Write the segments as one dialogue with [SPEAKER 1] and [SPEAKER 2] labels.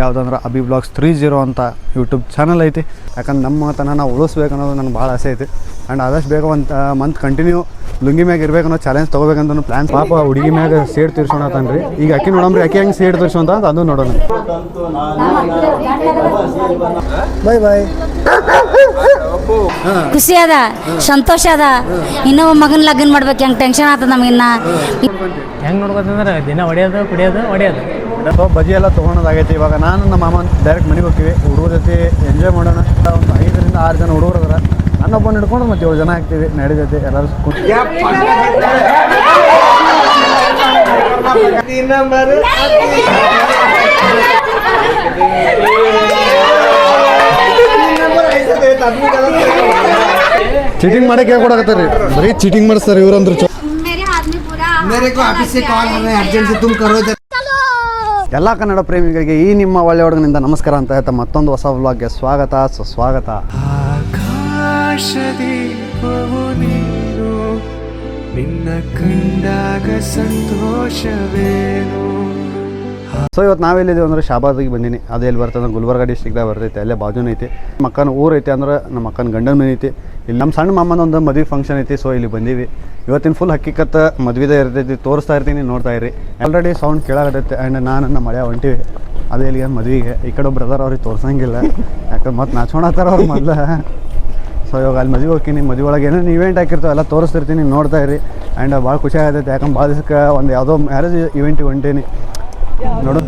[SPEAKER 1] ಯಾವುದಂದ್ರೆ ಅಭಿ ಬ್ಲಾಗ್ಸ್ 30 ಅಂತ YouTube channel ಐತಿ. ಯಾಕಂದ್ರೆ ನಮ್ಮ ಮಾತನ್ನು ನಾವು ಉಳಿಸ್ಬೇಕನ್ನೋದು ನನಗೆ ಭಾಳ ಆಸೆ ಐತಿ. ಆ್ಯಂಡ್ ಆದಷ್ಟು ಬೇಗ ಒಂದು ಮಂತ್ ಕಂಟಿನ್ಯೂ ಲುಂಗಿ ಮ್ಯಾಗ ಇರಬೇಕನ್ನೋ ಚಾಲೆಂಜ್ ತೊಗೋಬೇಕಂತ ಪ್ಲ್ಯಾನ್. ಪಾಪ ಹುಡುಗಿ ಮ್ಯಾಗ ಸೇಡ್ ತೀರ್ಸೋಣತನ್ರಿ. ಈಗ ಅಕ್ಕಿ ನೋಡಮ್ರಿ, ಅಕ್ಕಿ ಹೆಂಗೆ ಸೇಡ್ ತೀರ್ಸೋಂತ ಅದು ನೋಡೋಣ. ಬಾಯ್ ಬಾಯ್.
[SPEAKER 2] ಖುಷಿ ಅದ, ಸಂತೋಷ ಅದ. ಇನ್ನೊಬ್ಬ ಮಗನ ಲಗ್ನ ಮಾಡ್ಬೇಕು, ಹೆಂಗೆ ಟೆನ್ಷನ್ ಆಗ್ತದ ನಮಗಿನ್ನ.
[SPEAKER 3] ಹೆಂಗೆ ನೋಡ್ಕೊತಂದ್ರೆ ದಿನ ಹೊಡೆಯೋದು ಹೊಡೆಯೋದು
[SPEAKER 1] ಬಜಿ ಎಲ್ಲ ತೊಗೊಳೋದಾಗೈತಿ. ಇವಾಗ ನಾನು ನಮ್ಮ ಮಾಮ ಡೈರೆಕ್ಟ್ ಮನೆಗೆ ಹೋಗ್ತೀವಿ. ಹುಡುಗರ ಜೊತೆ ಎಂಜಾಯ್ ಮಾಡೋಣ. ಒಂದು 5 ರಿಂದ 6 ಜನ ಹುಡುಗರು ಅದಾರ. ನನ್ನೊಬ್ಬನ ಹಿಡ್ಕೊಂಡು ಮತ್ತೆ 7 ಜನ ಆಗ್ತೀವಿ. ನಡೀತೈತಿ ಎಲ್ಲರೂ. ಚೀಟಿಂಗ್ ಮಾಡಕ್ಕೆ ಹೇಳ್ಕೊಡಕತ್ತಾರ ರೀ. ಬರೀ ಚೀಟಿಂಗ್ ಮಾಡಿಸ್ತಾರೆ ಇವ್ರಂದ್ರು. ಎಲ್ಲ ಕನ್ನಡ ಪ್ರೇಮಿಗಳಿಗೆ ಈ ನಿಮ್ಮ ಒಳ್ಳೆ ಹುಡುಗನಿಂದ ನಮಸ್ಕಾರ ಅಂತ ಹೇಳ್ತಾ ಮತ್ತೊಂದು ಹೊಸ ವ್ಲಾಗ್ಗೆ ಸ್ವಾಗತ ಸುಸ್ವಾಗತ. ನಿನ್ನ ಕಂಡಾಗ ಸಂತೋಷವೇನು. ಸೊ ಇವತ್ತು ನಾವೆಲ್ಲಿದ್ದೀವಿ ಅಂದರೆ ಶಾಬಾದಿಗೆ ಬಂದೀನಿ. ಅದು ಎಲ್ಲಿ ಬರ್ತದೆ ಅಂದ್ರೆ ಗುಲ್ಬರ್ಗ ಡಿಸ್ಟ್ರಿಕ್ದಾಗ ಬರ್ತೈತೆ. ಅಲ್ಲೇ ಬಾಜುನ ಐತಿ. ಮಕ್ಕನ ಊರು ಐತಿ ಅಂದ್ರೆ ನಮ್ಮ ಅಕ್ಕನ ಗಂಡನ ಮನೆ ಐತಿ. ಇಲ್ಲಿ ನಮ್ಮ ಸಣ್ಣ ಮಾಮನ ಒಂದು ಮದುವೆ ಫಂಕ್ಷನ್ ಐತಿ. ಸೊ ಇಲ್ಲಿ ಬಂದೀವಿ. ಇವತ್ತಿನ ಫುಲ್ ಹಕ್ಕಿಕತ್ತ ಮದುವೆದೇ ಇರ್ತೈತಿ. ತೋರಿಸ್ತಾ ಇರ್ತೀನಿ, ನೋಡ್ತಾ ಇರಿ. Already sound ಕೇಳಾಗತ್ತೈತೆ. ಆ್ಯಂಡ್ ನಾನು ನಮ್ಮ ಮಳೆ ಹೊಂಟಿವಿ ಅದೇ ಇಲ್ಲಿಗೆ ಮದುವೆಗೆ. ಈ ಕಡೆ ಬ್ರದರ್ ಅವ್ರಿಗೆ ತೋರ್ಸಂಗಿಲ್ಲ, ಯಾಕಂದ್ರೆ ಮತ್ತೆ ನಾಚ್ಕೊಳತ್ತಾರ ಅವ್ರು ಮೊದಲು. ಸೊ ಇವಾಗ ಅಲ್ಲಿ ಮದುವೆ ಹೋಗ್ತೀನಿ. ಮದುವೆ ಒಳಗೆ ಏನೇನು ಇವೆಂಟ್ ಹಾಕಿರ್ತಾವೆ ಎಲ್ಲ ತೋರಿಸ್ತಿರ್ತೀನಿ, ನೋಡ್ತಾ ಇರಿ. ಆ್ಯಂಡ್ ಭಾಳ ಖುಷಿ ಆಗತೈತೆ. ಯಾಕಂದ್ರೆ ಭಾಳ ದಿವಸಕ್ಕೆ ಒಂದು ಯಾವುದೋ ಮ್ಯಾರೇಜ್ ಇವೆಂಟಿಗೆ ಹೊಂಟೀನಿ ನೋಡು.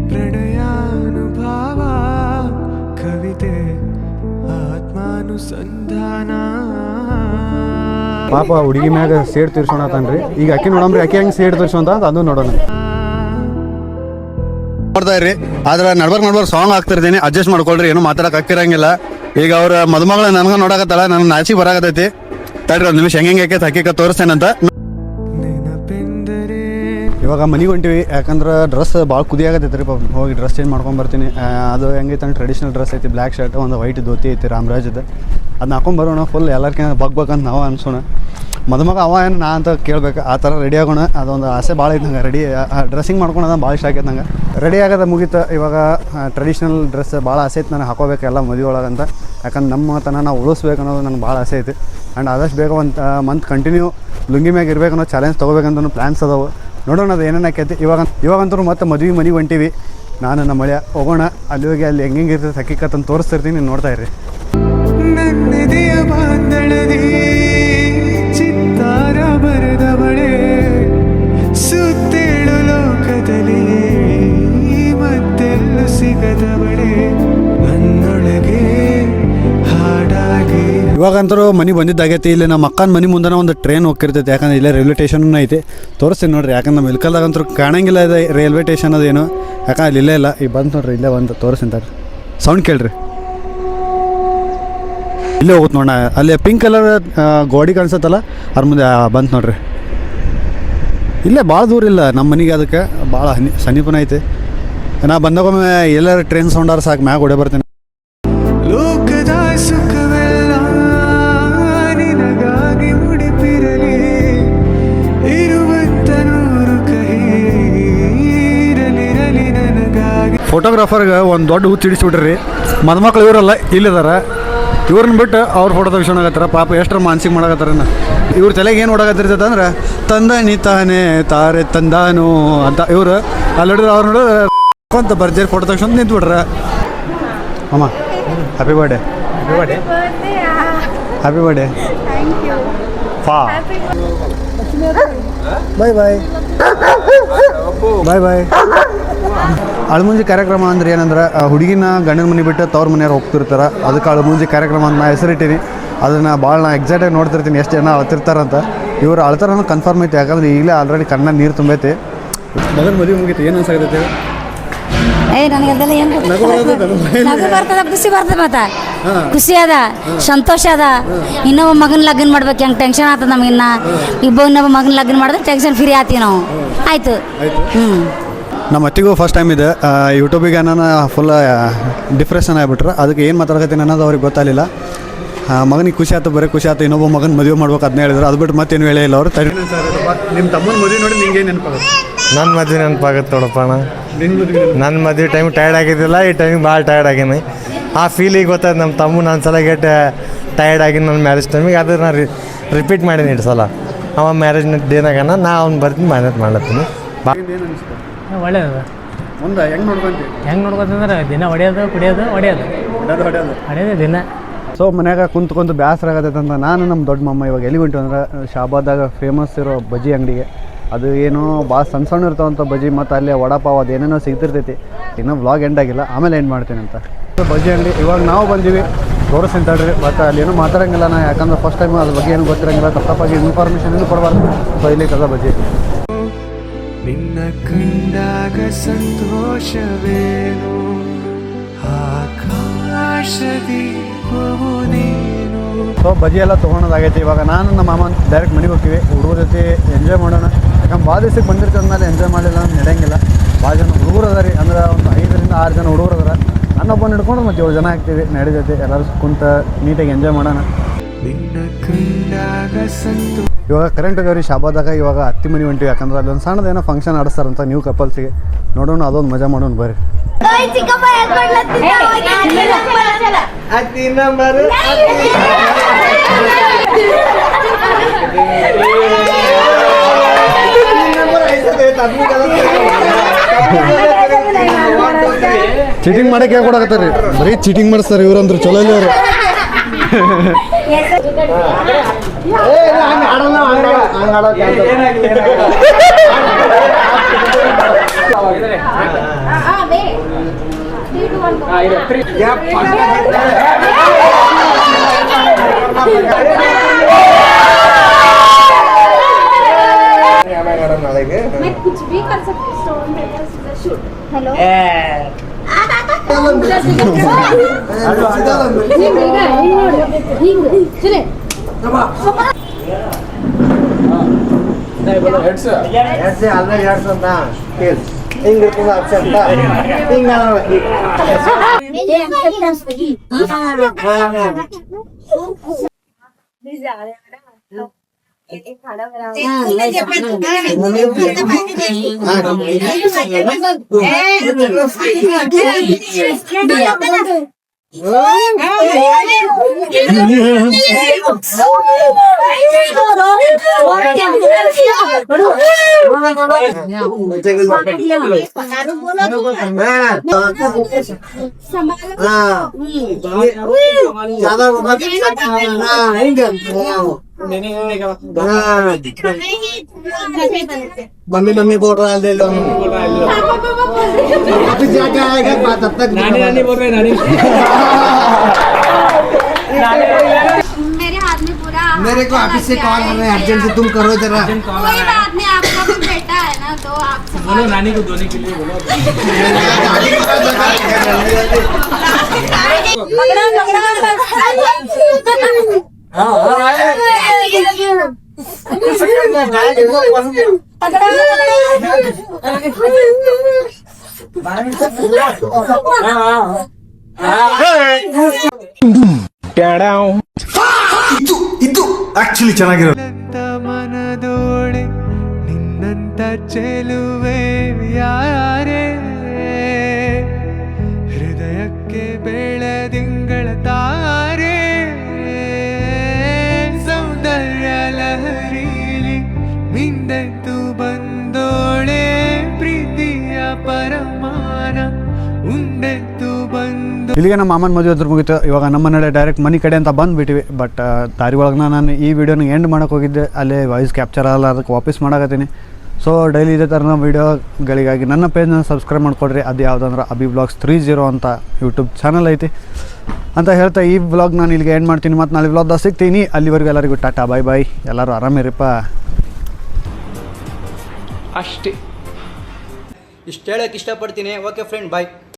[SPEAKER 1] ಪ್ರಣಯಾನುಭಾವ ಕವಿತೆ ಆತ್ಮಾನುಸಂಧಾನ. ಪಾಪ ಹುಡುಗಿ ಮ್ಯಾಗ ಸೇಡ್ ತೀರ್ಸೋಣತನ್ರಿ. ಈಗ ಅಕ್ಕಿ ನೋಡಮ್ರಿ, ಅಕ್ಕಿ ಹೆಂಗೆ ಸೇಡ್ ತೀರ್ಸೋಂತ ಅದು ನೋಡೋಣ. ನೋಡ್ತಾ ಇರ್ರಿ. ಆದ್ರೆ ನಡ್ಬರ್ಕ್ ಸಾಂಗ್ ಹಾಕ್ತಿರ್ತೀನಿ, ಅಡ್ಜಸ್ಟ್ ಮಾಡ್ಕೊಳ್ರಿ. ಏನು ಮಾತಾಡಕ್ ಆಗ್ತಿರಂಗಿಲ್ಲ. ಈಗ ಅವ್ರ ಮದುಮಗಳ ನನಗೆ ನೋಡಕತ್ತಲ್ಲ, ನನಗೆ ನಾಚಿ ಬರಾಕತೈತಿ. ತಡ್ರಿ ಒಂದು ನಿಮಿಷ ಹೆಂಗೆ ಹಾಕಿ ತೋರಿಸ್ತೇನಂತ. ಇವಾಗ ಮನೆಗೆ ಹೊಂಟಿವಿ. ಯಾಕಂದ್ರೆ ಡ್ರೆಸ್ ಭಾಳ ಕುದಿಯಾಗತ್ತೈತೆ ರೀ. ಹೋಗಿ ಡ್ರೆಸ್ ಚೇಂಜ್ ಮಾಡ್ಕೊಂಡು ಬರ್ತೀನಿ. ಅದು ಹೆಂಗೈತೆ ಅಂದ್ರೆ ಟ್ರೆಡಿಷನಲ್ ಡ್ರೆಸ್ ಐತಿ. ಬ್ಲ್ಯಾಕ್ ಶರ್ಟ್, ಒಂದು ವೈಟ್ ಧೋತಿ ಐತಿ ರಾಮರಾಜದ. ಅದನ್ನ ಹಾಕೊಂಡು ಬರೋಣ. ಫುಲ್ ಎಲ್ಲರಿಗಿಂತ ಬಗ್ಬೇಕಂತ ನಾವು ಅನ್ಸೋಣ. ಮದುಮಗ ಅವ ಏನು ನಾ ಅಂತ ಕೇಳ್ಬೇಕು, ಆ ಥರ ರೆಡಿ ಆಗೋಣ. ಅದೊಂದು ಆಸೆ ಭಾಳ ಐತೆ ನಂಗೆ. ರೆಡಿ ಡ್ರೆಸ್ಸಿಂಗ್ ಮಾಡ್ಕೊಳೋದು ಭಾಳ ಇಷ್ಟ ಆಗೈತೆ ನಂಗೆ. ರೆಡಿ ಆಗೋದು ಮುಗೀತು. ಇವಾಗ ಟ್ರೆಡಿಷ್ನಲ್ ಡ್ರೆಸ್ ಭಾಳ ಆಸೆ ಐತೆ ನನಗೆ ಹಾಕೋಬೇಕು ಎಲ್ಲ ಮದುವೆ ಒಳಗಂತ. ಯಾಕಂದ್ರೆ ನಮ್ಮ ಮಾತನ್ನು ನಾವು ಉಳಿಸ್ಬೇಕು ಅನ್ನೋದು ನನಗೆ ಭಾಳ ಆಸೆ ಐತಿ. ಆ್ಯಂಡ್ ಆದಷ್ಟು ಬೇಗ ಒಂದು ಮಂತ್ ಕಂಟಿನ್ಯೂ ಲುಂಗಿ ಮ್ಯಾಗ ಇರಬೇಕನ್ನೋ ಚಾಲೆಂಜ್ ತೊಗೋಬೇಕಂತ ಪ್ಲ್ಯಾನ್ಸ್ ಅದಾವೆ. ನೋಡೋಣ ಅದು ಏನೇನು ಆಕೈತಿ. ಇವಾಗಂತೂ ಮತ್ತೆ ಮದುವೆ ಮನೆಗೆ ಹೊಂಟೀವಿ. ನಾನು ನಮ್ಮ ಮಳೆ ಹೋಗೋಣ. ಅಲ್ಲಿ ಹೋಗಿ ಅಲ್ಲಿ ಹೆಂಗೆ ಇರ್ತೈತೆ ಹಕ್ಕಿಕತ್ತಂತ ತೋರಿಸ್ತಿರ್ತೀನಿ, ನೋಡ್ತಾ ಇರ್ರಿ. ನನ್ನೆದೆಯ ಬಾಂಧಳದಿ ಚಿತ್ತಾರ ಬರೆದವಳೆ, ಸುತ್ತೇಳು ಲೋಕದಲ್ಲಿ ಮತ್ತೆಲ್ಲೂ ಸಿಗದವಳೆ, ನನ್ನೊಳಗೆ ಹಾಡಾಗಿ. ಇವಾಗಂತರೂ ಮನೆ ಬಂದಿದ್ದಾಗೈತಿ. ಇಲ್ಲಿ ನಮ್ಮ ಅಕ್ಕನ ಮನೆ ಮುಂದೆ ಒಂದು ಟ್ರೈನ್ ಹೋಗ್ತಿರ್ತೈತೆ. ಯಾಕಂದ್ರೆ ಇಲ್ಲೇ ರೈಲ್ವೆ ಸ್ಟೇಷನ್ ಐತಿ. ತೋರಿಸ್ತೀನಿ ನೋಡ್ರಿ. ಯಾಕಂದ್ರೆ ನಮ್ಮ ಇಲ್ಕಲ್ದಾಗಂತೂ ಕಾಣಂಗಿಲ್ಲ ಇದೆ ರೈಲ್ವೆ ಸ್ಟೇಷನ್ ಅದೇನು. ಯಾಕಂದ್ರೆ ಅಲ್ಲಿ ಇಲ್ಲೇ ಇಲ್ಲ. ಈಗ ಬಂತು ನೋಡ್ರಿ, ಇಲ್ಲೇ ಬಂದು ತೋರಿಸ್ತೀನಿ. ಸೌಂಡ್ ಕೇಳ್ರಿ. ಇಲ್ಲೇ ಹೋಗುತ್ತೆ ನೋಡ. ಅಲ್ಲಿ ಪಿಂಕ್ ಕಲರ್ ಗೋಡಿ ಕಾಣಿಸುತ್ತಲ್ಲ, ಅದ್ರ ಮುಂದೆ ಬಂತು ನೋಡ್ರಿ. ಇಲ್ಲೇ ಭಾಳ ದೂರ ಇಲ್ಲ ನಮ್ಮ ಮನೆಗೆ. ಅದಕ್ಕೆ ಭಾಳ ಸಮೀಪನ ಐತಿ. ನಾ ಬಂದಾಗೊಮ್ಮೆ ಎಲ್ಲರ ಟ್ರೈನ್ ಸೌಂಡಾರ ಸಾಕು ಮ್ಯಾಗ ಹೊಡೆ ಬರ್ತೀನಿ. ಲೋಕದ ಸುಖವೆಲ್ಲ ನಿನಗಾಗಿ ಮುಡಿಪಿರಲಿ, ಇರುವಂತ ನೂರು ಕೈರಲಿರಲಿ ನನಗಾಗಿ. ಫೋಟೋಗ್ರಾಫರ್ಗೆ ಒಂದು ದೊಡ್ಡ ಹೂ ತಿಡಿಸ್ಬಿಟ್ರಿ. ಮದುಮಕ್ಳು ಇವರಲ್ಲ, ಇಲ್ಲಿದಾರ. ಇವ್ರನ್ನ ಬಿಟ್ಟು ಅವ್ರ ಫೋಟೋ ತೆಗಿಸೋಣಾಗತ್ತಾರ. ಪಾಪ ಎಷ್ಟರ ಮಾನಸಿಕ ಮಾಡಾಕತ್ತಾರ. ಇವ್ರ ತಲೆಗೆ ಏನು ಹೊಡಾಕತ್ತಿರ್ತೈತೆ ಅಂದ್ರೆ ತಂದಾನಿ ತಾನೇ ತಾರೆ ತಂದಾನು ಅಂತ. ಇವರು ಅಲ್ಲಿ ನೋಡಿದ್ರೆ ಅವ್ರು ನೋಡಿದ್ರೆ ಅಂತ ಬರ್ಜರಿ ಫೋಟೋ ತೆಗಿಸ್ಕೊಂಡು ನಿಂತ್ಬಿಟ್ರ. ಅಮ್ಮ ಹ್ಯಾಪಿ ಬರ್ಡೇ. Happy birthday. ಫಾ ಬಾಯ್ ಬಾಯ್ ಬಾಯ್ ಬಾಯ್. ಅಳಮುಂಜಿ ಕಾರ್ಯಕ್ರಮ ಅಂದ್ರೆ ಏನಂದ್ರೆ ಹುಡುಗಿನ ಗಂಡನ ಮನೆ ಬಿಟ್ಟು ತವ್ರ ಮನೆಯವ್ರು ಹೋಗ್ತಿರ್ತಾರೆ. ಅದಕ್ಕೆ ಅಳಮುಂಜಿ ಕಾರ್ಯಕ್ರಮ ಅಂತ ನಾ ಹೆಸರಿಟ್ಟೀನಿ. ಅದನ್ನು ಭಾಳ ನಾ ಎಕ್ಸಾಕ್ಟಾಗಿ ನೋಡ್ತಿರ್ತೀನಿ ಎಷ್ಟು ಜನ ಅಳ್ತಿರ್ತಾರಂತ. ಇವರು ಅಳ್ತಾರ ಕನ್ಫರ್ಮ್ ಐತಿ. ಯಾಕಂದ್ರೆ ಈಗಲೇ ಆಲ್ರೆಡಿ ಕಣ್ಣ ನೀರು ತುಂಬೈತಿ. ಮೊದಲು ಮದುವೆ ಮುಗೀತು. ಏನು ಅನ್ಸಾಗತ್ತೈತೆ?
[SPEAKER 2] ನನಗದೆಲ್ಲ ಏನು ನಗು ಬರ್ತದ, ಖುಷಿ ಬರ್ತದೆ. ಮತ್ತೆ ಖುಷಿ ಅದ, ಸಂತೋಷ ಅದ. ಇನ್ನೊಬ್ಬ ಮಗನ ಲಗ್ನ ಮಾಡ್ಬೇಕು, ಹೆಂಗೆ ಟೆನ್ಷನ್ ಆಗ್ತದೆ ನಮಗಿನ್ನ. ಇನ್ನೊಬ್ಬ ಮಗನ ಲಗ್ನ ಮಾಡಿದ್ರೆ ಟೆನ್ಷನ್ ಫ್ರೀ ಆತೀವಿ ನಾವು. ಆಯಿತು. ನಮ್ಮ ಅತ್ತಿಗೂ ಫಸ್ಟ್ ಟೈಮ್ ಇದೆ ಯೂಟ್ಯೂಬಿಗೆ. ನಾನು ಫುಲ್ ಡಿಪ್ರೆಷನ್ ಆಗಿಬಿಟ್ರೆ ಅದಕ್ಕೆ ಏನು ಮಾತಾಡಕತ್ತೀನಿ ಅನ್ನೋದು ಅವ್ರಿಗೆ ಗೊತ್ತಾಗಲಿಲ್ಲ.
[SPEAKER 1] ಮಗನಿಗೆ ಖುಷಿ ಆಯ್ತು, ಬರೀ ಖುಷಿ ಆಯ್ತು, ಇನ್ನೊಬ್ಬ ಮಗನ ಮದುವೆ ಮಾಡ್ಬೇಕು ಅದನ್ನ ಹೇಳಿದ್ರು. ಅದು ಬಿಟ್ಟು ಮತ್ತೇನು ಹೇಳೇ ಇಲ್ಲ ಅವರು. ಸರ್ ನಿಮ್ಮ ತಮ್ಮನ ಮದುವೆ ನೋಡಿ ನಿಂಗೆ ಏನು ನೆನಪಾಗುತ್ತೆ?
[SPEAKER 4] ನನ್ನ ಮದುವೆ ನೆನಪಾಗುತ್ತೆ ನೋಡಪ್ಪ ಅಣ್ಣ.
[SPEAKER 1] ನಿನ್ನ ಮದುವೆ
[SPEAKER 4] ನನ್ನ ಮದುವೆ ಟೈಮ್ ಟಯರ್ಡ್ ಆಗಿದ್ದಿಲ್ಲ, ಈ ಟೈಮಿಗೆ ಭಾಳ ಟಯರ್ಡ್ ಆಗೀನಿ. ಆ ಫೀಲಿಗೆ ಗೊತ್ತಾಯ್ತು ನಮ್ಮ ತಮ್ಮ ನಾನು ಸಲ ಗೆಟ್ ಟಯರ್ಡ್ ಆಗಿನಿ ನನ್ನ ಮ್ಯಾರೇಜ್ ಟೈಮಿಗೆ. ಅದು ನಾನು ರಿಪೀಟ್ ಮಾಡೀನಿ 2 ಸಲ. ಅವ ಮ್ಯಾರೇಜ್ ಡೇನಾಗನ ನಾ ಅವ್ನು ಬರ್ತೀನಿ ಮ್ಯಾನೇಜ್ ಮಾಡ್ಲತ್ತೀನಿ.
[SPEAKER 1] ಏನು ಅನಿಸ್ತು?
[SPEAKER 3] ಒಳ್ಳೇದು.
[SPEAKER 1] ಮುಂದೆ ಹೆಂಗೆ ನೋಡ್ಕೊಂತೀವಿ?
[SPEAKER 3] ಹೆಂಗೆ ನೋಡ್ಕೊತಂದ್ರೆ ದಿನ ಹೊಡೆಯೋದು ಹೊಡೆಯೋದು ದಿನ.
[SPEAKER 1] ಸೊ ಮನ್ಯಾಗ ಕುಂತ್ಕೊಂಡು ಬೇಸರ ಆಗತ್ತೈತೆ ಅಂತ ನಾನು ನಮ್ಮ ದೊಡ್ಡ ಮಮ್ಮ ಇವಾಗ ಎಲ್ಲಿ ಹೊಂಟು ಅಂದ್ರೆ ಶಾಬಾದಾಗ ಫೇಮಸ್ ಇರೋ ಬಜ್ಜಿ ಅಂಗಡಿಗೆ. ಅದು ಏನೋ ಭಾಳ ಸಣ್ಣ ಇರ್ತಾವಂಥ ಬಜ್ಜಿ, ಮತ್ತು ಅಲ್ಲಿ ವಡಾಪಾವ್ ಅದು ಏನೇನೋ ಸಿಗ್ತಿರ್ತೈತಿ. ಇನ್ನೂ ವ್ಲಾಗ್ ಎಂಡ್ ಆಗಿಲ್ಲ, ಆಮೇಲೆ ಎಂಡ್ ಮಾಡ್ತೀನಿ ಅಂತ. ಬಜ್ಜಿ ಅಂಗಡಿ ಇವಾಗ ನಾವು ಬಂದೀವಿ, ತೋರಿಸ್ತೀನಿ ತಡ್ರಿ. ಬಟ್ ಅಲ್ಲಿ ಏನೂ ಮಾತಾಡೋಂಗಿಲ್ಲ ನಾ, ಯಾಕಂದ್ರೆ ಫಸ್ಟ್ ಟೈಮ್ ಅದ್ರ ಬಗ್ಗೆ ಏನೂ ಗೊತ್ತಿರೋಂಗಿಲ್ಲ. ತಪ್ಪಾಗಿ ಇನ್ಫಾರ್ಮೇಷನ್ ಏನು ಕೊಡಬಾರ್ದು. ಸೊ ಇಲ್ಲಿ ಕದ ಬಜ್ಜಿ
[SPEAKER 5] ನಿನ್ನ ಕಂಡಾಗ ಸಂತೋಷವೇನು ಆಕಾಶದೀಪವು ನೀನು.
[SPEAKER 1] ಸೊ ಬಜ್ಜಿ ಎಲ್ಲ ತೊಗೊಳೋದಾಗೈತಿ. ಇವಾಗ ನಾನು ನಮ್ಮ ಮಾಮ ಡೈರೆಕ್ಟ್ ಮನೆಗೆ ಹೋಗ್ತೀವಿ, ಹುಡುಗರ ಜೊತೆ ಎಂಜಾಯ್ ಮಾಡೋಣ. ಯಾಕಂದ್ರೆ ಭಾಳ ದಿವಸಕ್ಕೆ ಬಂದಿರ್ತದ್ಮೇಲೆ ಎಂಜಾಯ್ ಮಾಡಲಿಲ್ಲ ಅಂದ್ರೆ ನಡೆಯಂಗಿಲ್ಲ. ಭಾಳ ಜನ ಹುಡುಗರು ಅದ ರೀ, ಅಂದ್ರೆ ಒಂದು 5 ರಿಂದ 6 ಜನ ಹುಡುಗರು ಅದಾರ. ನನ್ನೊಬ್ಬನ ಹಿಡ್ಕೊಂಡು ಮತ್ತು 7 ಜನ ಆಗ್ತೀವಿ. ನಡೀತೈತಿ, ಎಲ್ಲರೂ ಕುಂತ ನೀಟಾಗಿ ಎಂಜಾಯ್ ಮಾಡೋಣ.
[SPEAKER 5] ನಿನ್ನ ಕಂಡಾಗ
[SPEAKER 1] ಇವಾಗ ಕರೆಂಟ್ ಅದಾವ ರೀ ಶಾಬಾದಾಗ. ಇವಾಗ ಅತ್ತಿ ಮನೆ ಹೊಂಟಿವಿ, ಯಾಕಂದ್ರೆ ಅಲ್ಲೊಂದು ಸಣ್ಣದೇನೋ ಫಂಕ್ಷನ್ ಆಡಿಸ್ತಾರಂತ ನ್ಯೂ ಕಪಲ್ಸಿಗೆ. ನೋಡೋಣ, ಅದೊಂದು ಮಜಾ ಮಾಡೋಣ ಬರ್ರಿ. ಚೀಟಿಂಗ್ ಮಾಡಕ್ಕೆ ಕೊಡಕತ್ತಾರ ರೀ, ಬರೀ ಚೀಟಿಂಗ್ ಮಾಡಿಸ್ತಾರೆ ಇವ್ರಂದ್ರೆ. ಚಲೋ ಇಲ್ಲ ಅವರು.
[SPEAKER 6] कुछ भी कर सकते stone paper scissor shoot. Hello
[SPEAKER 4] mummy mummy बोल रहा है ले लो अभी जाके आएगा बात तब तक नानी नानी बोल रहे नानी
[SPEAKER 6] मेरे हाथ में पूरा
[SPEAKER 4] मेरे को ऑफिस से कॉल आ रहा है अर्जेंट से तुम करो जरा
[SPEAKER 6] कोई बात नहीं आपका भी बेटा है ना तो आप
[SPEAKER 3] बोलो नानी को धोने के लिए बोलो
[SPEAKER 1] ಇದು ಆಕ್ಚುಲಿ ಚೆನ್ನಾಗಿರೋದು.
[SPEAKER 5] ಮನದೋಳೆ ನಿನ್ನಂತ ಚೆಲುವೆ ಯಾರೇ ಹೃದಯಕ್ಕೆ ಬೆಳದಿಂಗಳ ತಾರೆ ಸೌಂದರ್ಯ ಲಹರಿಲಿ ಮಿಂದೆದ್ದು ಬಂದೋಳೆ ಪ್ರೀತಿಯ ಪರಮಾನ ಉಂಡೆದ್ದು ಬಂದು.
[SPEAKER 1] ಇಲ್ಲಿಗೆ ನಮ್ಮ ಮಾಮನ ಮದುವೆ ಹತ್ರ ಮುಗಿತು. ಇವಾಗ ನಮ್ಮ ಮನೆಯಲ್ಲೇ ಡೈರೆಕ್ಟ್ ಮನೆ ಕಡೆ ಅಂತ ಬಂದುಬಿಟ್ಟಿವಿ. ಬಟ್ ದಾರಿ ಒಳಗೆ ನಾನು ಈ ವಿಡಿಯೋನ ಎಂಡ್ ಮಾಡೋಕೆ ಹೋಗಿದ್ದೆ, ಅಲ್ಲೇ ವಾಯ್ಸ್ ಕ್ಯಾಪ್ಚರ್ ಆಗಲ್ಲ, ಅದಕ್ಕೆ ವಾಪಸ್ ಮಾಡಕತ್ತೀನಿ. ಸೊ ಡೈಲಿ ಇದೇ ಥರ ನಾವು ವೀಡಿಯೋಗಳಿಗಾಗಿ ನನ್ನ ಪೇಜ್ನ ಸಬ್ಸ್ಕ್ರೈಬ್ ಮಾಡ್ಕೊಡ್ರಿ. ಅದು ಯಾವುದಂದ್ರೆ ಅಭಿ ವ್ಲಾಗ್ಸ್ 30 ಅಂತ ಯೂಟ್ಯೂಬ್ ಚಾನಲ್ ಐತಿ ಅಂತ ಹೇಳ್ತಾ ಈ ವ್ಲಾಗ್ ನಾನು ಇಲ್ಲಿಗೆ ಎಂಡ್ ಮಾಡ್ತೀನಿ. ಮತ್ತು ನಾಳೆ ವ್ಲಾಗ್ದಾಗ ಸಿಗ್ತೀನಿ. ಅಲ್ಲಿವರೆಗೂ ಎಲ್ಲರಿಗೂ ಟಾಟಾ ಬಾಯ್ ಬಾಯ್. ಎಲ್ಲರೂ ಆರಾಮಿರಪ್ಪ
[SPEAKER 7] ಅಷ್ಟೇ. ಇಷ್ಟು ಹೇಳೋಕ್ಕೆ ಇಷ್ಟಪಡ್ತೀನಿ. ಓಕೆ ಫ್ರೆಂಡ್, ಬಾಯ್.